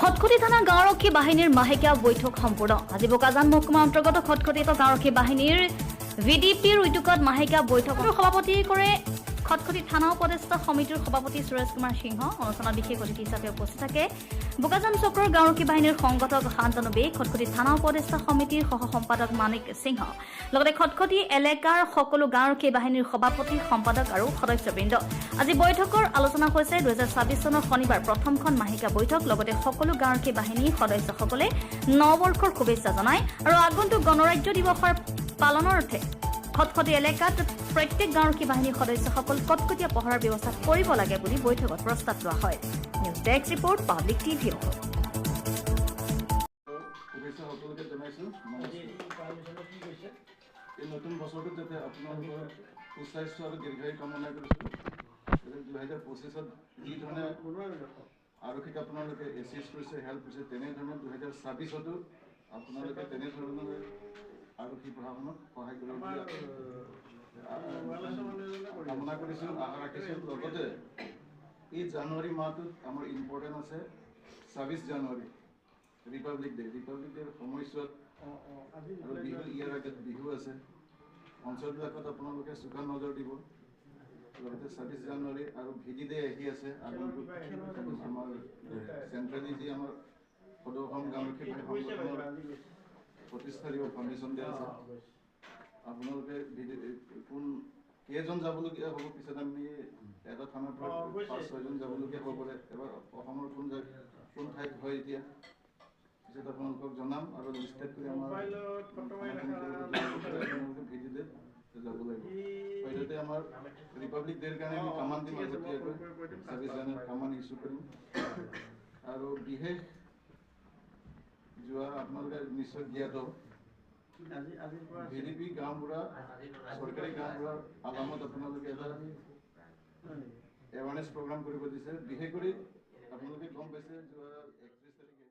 খটখটি থানা গাঁওৰক্ষী বাহিনীৰ মাহেকীয়া বৈঠক সম্পূৰ্ণ। আজি বোকাজান মহকুমা অন্তৰ্গত খটখটিত গাঁওৰক্ষী বাহিনীৰ ভিডিপিৰ উদ্যোগত মাহেকীয়া বৈঠকৰ সভাপতি কৰে খটখটি থানা উপদেষ্টা সমিতিৰ সভাপতি সুৰেশ কুমাৰ সিংহ। অনুষ্ঠানত বিশেষ অতিথি হিচাপে উপস্থিত থাকে বোকাজান চক্ৰৰ গাঁওৰক্ষী বাহিনীৰ সংগঠক শান্তনু বেগ, খটখটি থানা উপদেষ্টা সমিতিৰ সহ সম্পাদক মানিক সিংহ, লগতে খটখটি এলেকাৰ সকলো গাঁওৰক্ষী বাহিনীৰ সভাপতি সম্পাদক আৰু সদস্যবৃন্দ। আজি বৈঠকৰ আলোচনা হৈছে 2026 চনৰ শনিবাৰ প্ৰথমখন মাহেকীয়া বৈঠক, লগতে সকলো গাঁওৰক্ষী বাহিনীৰ সদস্যসকলে নৱবৰ্ষৰ শুভেচ্ছা জনায় আৰু আগন্তুক গণৰাজ্য দিৱসৰ পালনৰ অৰ্থে খটখটি এলেকাত প্ৰত্যেক গাঁওৰক্ষী বাহিনীৰ সদস্যসকল কটকটীয়া পহৰাৰ ব্যৱস্থা কৰিব লাগে বুলি বৈঠকত প্ৰস্তাৱ লোৱা হয়। News desk report, public TV. নতুন বছৰটোত যাতে আপোনালোকৰ সুস্বাস্থ্য আৰু দীৰ্ঘায়ু কামনা কৰিছোঁ। 2025ত যি ধৰণে আৰক্ষীক আপোনালোকে এছিষ্ট কৰিছে, হেল্প কৰিছে, তেনেধৰণে 2026তো আপোনালোকে তেনেধৰণে আৰক্ষী প্ৰশাসনক সহায় কৰিব কামনা কৰিছোঁ, আশা ৰাখিছোঁ। লগতে এই জানুৱাৰী মাহটোত আমাৰ ইম্পৰ্টেণ্ট আছে 26 জানুৱাৰী ৰিপাব্লিক ডে। ৰিপাব্লিক ডেৰ সময়ছোৱাত আৰু বিহু, ইয়াৰ আগত বিহু আছে, অঞ্চলবিলাকত আপোনালোকে চোকা নজৰ দিব। লগতে 26 জানুৱাৰী আৰু ভিডি ডে আহি আছে। আগন্তুক আমাৰ চেণ্ট্ৰেলি যি আমাৰ সদৌ অসম গাঁওৰক্ষী সংগঠনৰ প্ৰতিষ্ঠা দিব ফাউণ্ডেশ্যন দিয়া আছে। আপোনালোকে কোন কেইজন যাবলগীয়া হ'ব, পিছত আমি এটা থানাৰ পৰা 5-6জন যাবলগীয়া হ'ব পাৰে। এবাৰ অসমৰ কোন ঠাইত হয় এতিয়া পিছত আপোনালোকক জনাম আৰু লিষ্টেড কৰি আমাৰ ভিডিঅ'তে যাব লাগিব। সদ্যহতে আমাৰ ৰিপাব্লিক ডেৰ কাৰণে আমি কামান দিম, আগতীয়াকৈ 26 জানুৱাৰীত কামান ইছ্যু কৰিম। আৰু বিশেষ যোৱা আপোনালোকে নিশ্চয় জ্ঞাত ভিডিপি গাঁওবুঢ়া চৰকাৰী গাঁওবুঢ়াৰ আলামত আপোনালোকে এটা এৱাৰনেছ প্ৰগ্ৰাম কৰিব দিছে। বিশেষ কৰি আপোনালোকে গম পাইছে যোৱা 31 তাৰিখে